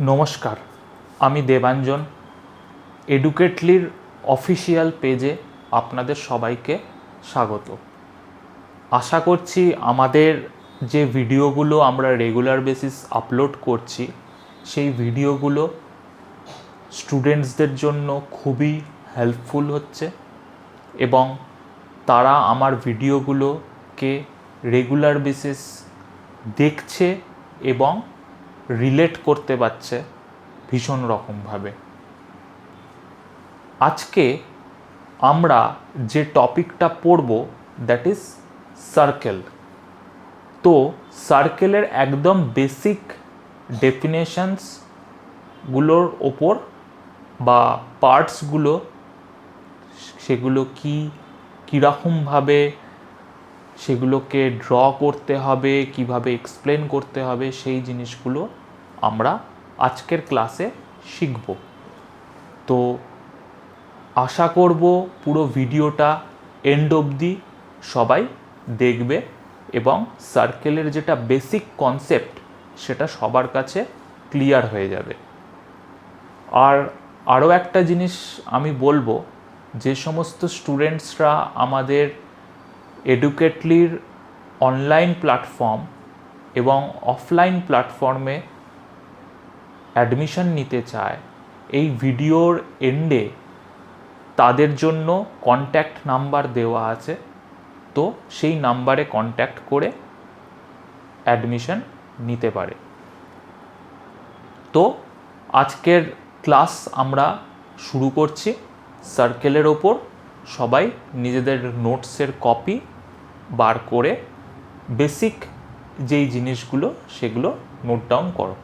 নমস্কার, আমি দেবাঞ্জন। এডুকেটলির অফিসিয়াল পেজে আপনাদের সবাইকে স্বাগত। আশা করছি আমাদের যে ভিডিওগুলো আমরা রেগুলার বেসিস আপলোড করছি সেই ভিডিওগুলো স্টুডেন্টসদের জন্য খুবই হেল্পফুল হচ্ছে এবং তারা আমার ভিডিওগুলোকে রেগুলার বেসিস দেখছে এবং রিলেট করতে পারছে ভীষণ রকমভাবে। আজকে আমরা যে টপিকটা পড়ব দ্যাট ইজ সার্কেল। তো সার্কেলের একদম বেসিক ডেফিনেশনসগুলোর ওপর বা পার্টসগুলো সেগুলো কীরকমভাবে সেগুলোকে ড্র করতে হবে, কিভাবে এক্সপ্লেন করতে হবে, সেই জিনিসগুলো আমরা আজকের ক্লাসে শিখব। তো আশা করব পুরো ভিডিওটা এন্ড অবধি সবাই দেখবে এবং সার্কেলের যেটা বেসিক কনসেপ্ট সেটা সবার কাছে ক্লিয়ার হয়ে যাবে। আর আরও একটা জিনিস আমি বলবো, যে সমস্ত স্টুডেন্টসরা আমাদের এডুকেটলির অনলাইন প্ল্যাটফর্ম এবং অফলাইন প্ল্যাটফর্মে অ্যাডমিশন নিতে চায়, এই ভিডিওর এন্ডে তাদের জন্য কন্ট্যাক্ট নাম্বার দেওয়া আছে। তো সেই নাম্বারে কন্ট্যাক্ট করে অ্যাডমিশন নিতে পারে। তো আজকের ক্লাস আমরা শুরু করছি সার্কেলের ওপর। সবাই নিজেদের নোটসের কপি বার করে বেসিক যেই জিনিসগুলো সেগুলো নোট ডাউন করো।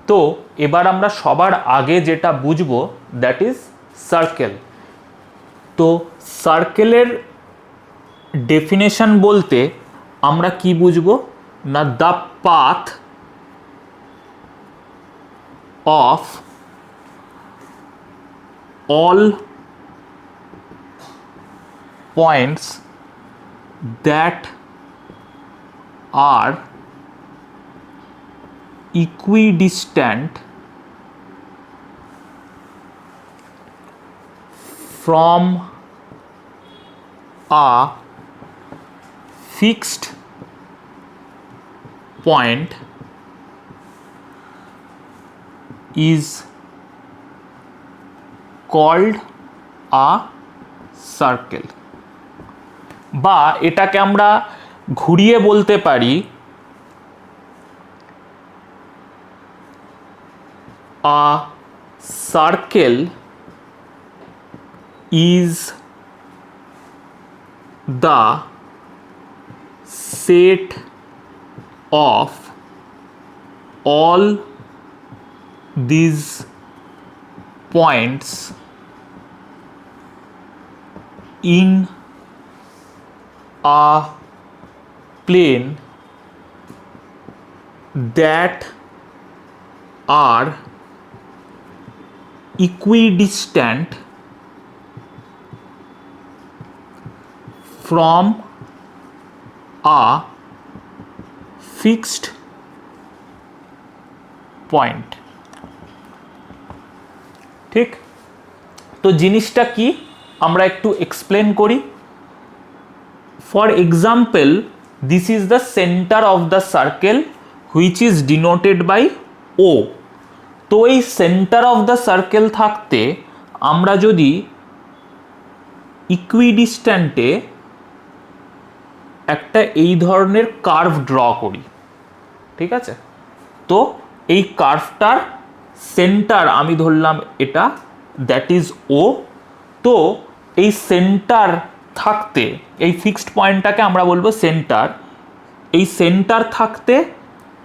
তো এবার আমরা সবার আগে যেটা বুঝবো দ্যাট ইজ সার্কেল। তো সার্কেলের ডেফিনেশন বলতে আমরা কি বুঝবো না, the path of all points that are equidistant from a fixed point is called a circle। বা এটাকে আমরা ঘুরিয়ে বলতে পারি, আ circle is the set of all these points in a plane that are equidistant from a fixed point। ঠিক, তো জিনিসটা কি আমরা একটু এক্সপ্লেন করি। For example, this is the center of the circle which is denoted by O। তো এই centre of the circle থাকতে আমরা যদি ইকুইডিস্ট্যান্টে একটা এই ধরনের কার্ভ ড্র করি, ঠিক আছে, তো এই কার্ভটার সেন্টার আমি ধরলাম এটা, দ্যাট ইজ ও। তো এই সেন্টার থাকতে এই ফিক্সড পয়েন্টটাকে আমরা বলবো সেন্টার। এই সেন্টার থাকতে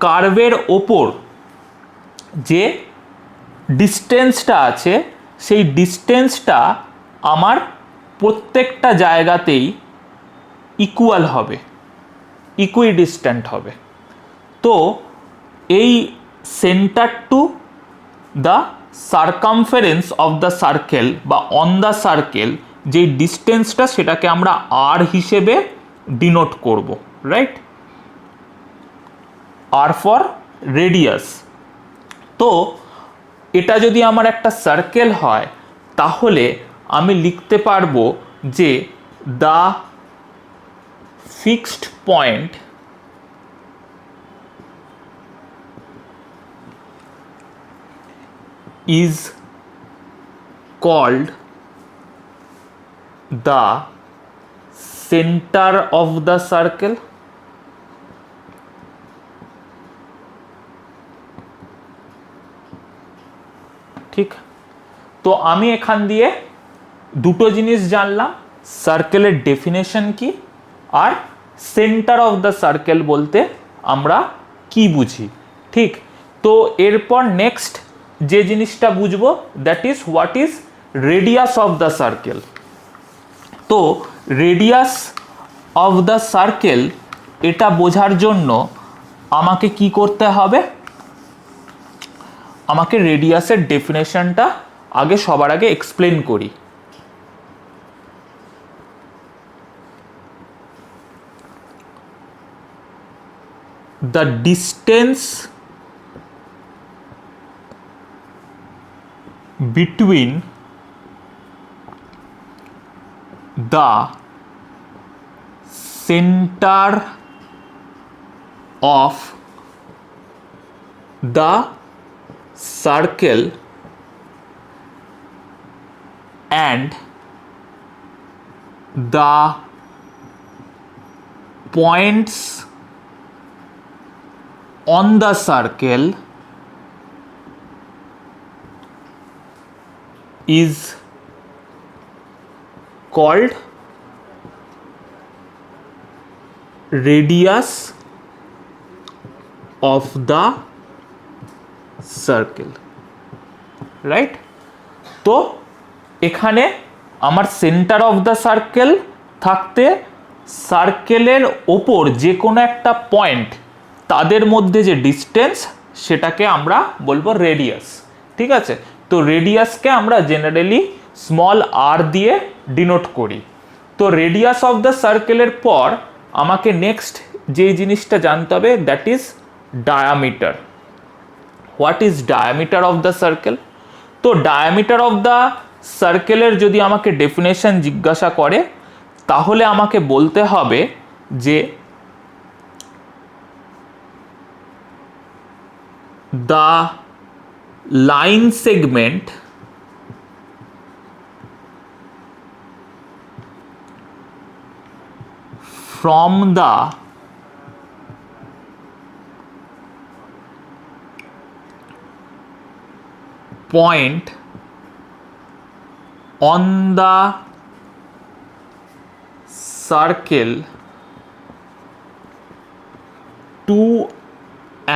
কার্ভের ওপর যে ডিস্টেন্সটা আছে সেই ডিস্টেন্সটা আমার প্রত্যেকটা জায়গাতেই ইকুয়াল হবে, ইকুইডিস্ট্যান্ট হবে। তো এই centre to the circumference of the circle বা অন দ্য সার্কেল যে ডিস্টেন্সটা সেটাকে আমরা আর হিসেবে ডিনোট করব, রাইট। R for radius. তো এটা যদি আমার একটা সার্কেল হয় তাহলে আমি লিখতে পারবো যে the fixed point is called the center of the circle. ঠিক, তো আমি এখান দিয়ে দুটো জিনিস জানলাম, সার্কেলের ডেফিনেশন কি আর সেন্টার অফ দ্য সার্কেল বলতে আমরা কি বুঝি। ঠিক, তো এরপর নেক্সট যে জিনিসটা বুঝবো that is what is radius of the circle. তো রেডিয়াস অফ দ্য সার্কেল এটা বোঝার জন্য আমাকে কি করতে হবে, আমাকে রেডিয়াসের ডেফিনেশনটা আগে সবার আগে এক্সপ্লেন করি। The distance between the center of the circle and the points on the circle is called radius of the circle, right? তো এখানে আমার সেন্টার অফ দ্য সার্কেল থাকতে সার্কেলের ওপর যে কোনো একটা পয়েন্ট তাদের মধ্যে যে ডিস্টেন্স সেটাকে আমরা বলবো রেডিয়াস। ঠিক আছে, তো রেডিয়াসকে আমরা জেনারেলি স্মল আর দিয়ে ডিনোট করি। তো রেডিয়াস অফ দ্য সার্কেলের পর আমাকে নেক্সট যে জিনিসটা জানতে হবে that is diameter. What is diameter of the circle? তো ডায়ামিটার অফ দ্য সার্কেলের যদি আমাকে ডেফিনেশন জিজ্ঞাসা করে তাহলে আমাকে বলতে হবে যে the line segment from the point on the circle to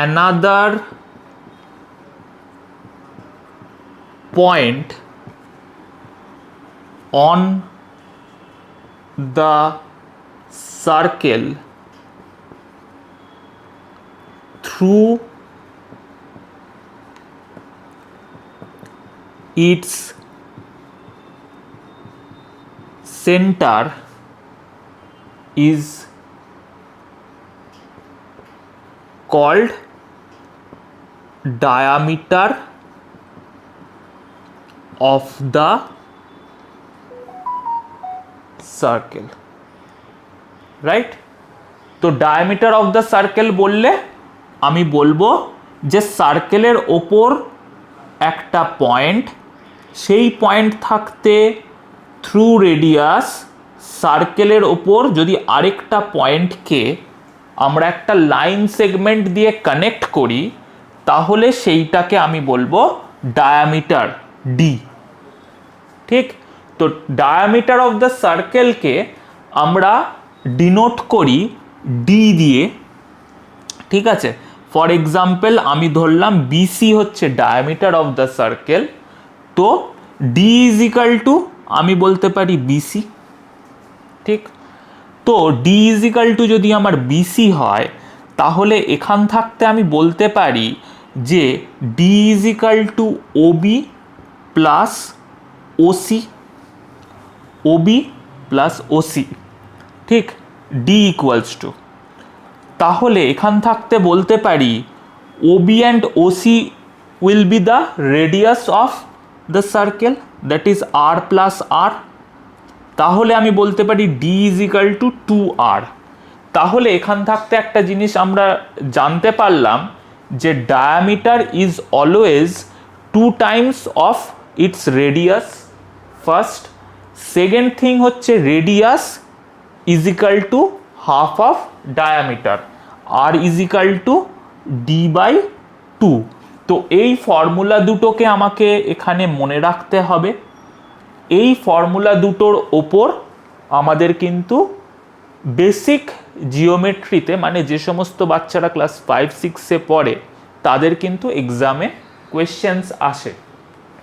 another point on the circle through its center is called diameter of the circle, right? তো ডায়ামিটার অফ দ্য সার্কেল বললে আমি বলবো যে সার্কেলের ওপর একটা পয়েন্ট, সেই পয়েন্ট থাকতে থ্রু রেডিয়াস সার্কেলের ওপর যদি আরেকটা পয়েন্টকে আমরা একটা লাইন সেগমেন্ট দিয়ে কানেক্ট করি তাহলে সেইটাকে আমি বলবো ডায়ামিটার ডি। ঠিক, তো ডায়ামিটার অফ দ্য সার্কেলকে আমরা ডিনোট করি ডি দিয়ে। ঠিক আছে, ফর এক্সাম্পল আমি ধরলাম বিসি হচ্ছে ডায়ামিটার অফ দ্য সার্কেল, তো ডি ইজ ইকাল টু আমি বলতে পারি বিসি। ঠিক, তো ডি ইজ ইকাল টু যদি আমার বিসি হয় তাহলে এখান থাকতে আমি বলতে পারি যে D is equal to OB plus OC, OB plus OC. ঠিক, ডি ইকুয়ালস টু, তাহলে এখান থাকতে বলতে পারি OB and OC will be the radius of the circle, that is r plus r. তাহলে আমি বলতে পারি d is equal to 2r. তাহলে এখান থাকতে একটা জিনিস আমরা জানতে পারলাম যে diameter is always 2 times of its radius first. Second thing হচ্ছে radius is equal to half of diameter, r is equal to d by 2। তো এই ফর্মুলা দুটোকে আমাকে এখানে মনে রাখতে হবে। এই ফর্মুলা দুটোর ওপর আমাদের কিন্তু বেসিক জিওমেট্রিতে, মানে যে সমস্ত বাচ্চারা ক্লাস 5-6-এ পড়ে তাদের কিন্তু এক্সামে কোয়েশ্চেন্স আসে,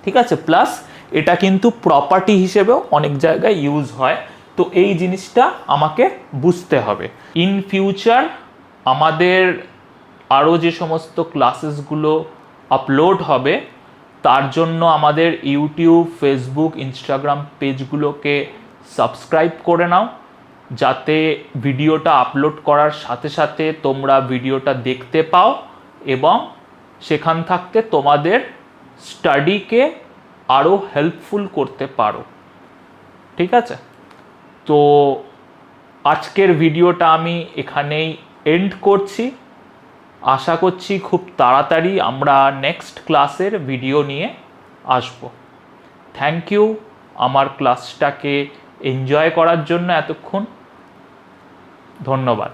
ঠিক আছে। প্লাস এটা কিন্তু প্রপার্টি হিসেবেও অনেক জায়গায় ইউজ হয়। তো এই জিনিসটা আমাকে বুঝতে হবে। ইন ফিউচার আমাদের আরও যে সমস্ত ক্লাসেসগুলো আপলোড হবে তার জন্য আমাদের ইউটিউব, ফেসবুক, ইনস্টাগ্রাম পেজগুলোকে সাবস্ক্রাইব করে নাও, যাতে ভিডিওটা আপলোড করার সাথে সাথে তোমরা ভিডিওটা দেখতে পাও এবং সেখান থাকতে তোমাদের স্টাডিকে আরও হেল্পফুল করতে পারো, ঠিক আছে। তো আজকের ভিডিওটা আমি এখানেই এন্ড করছি। আশা করছি খুব তাড়াতাড়ি আমরা নেক্সট ক্লাসের ভিডিও নিয়ে আসব। থ্যাংক ইউ আমার ক্লাসটাকে এনজয় করার জন্য এতক্ষণ। ধন্যবাদ।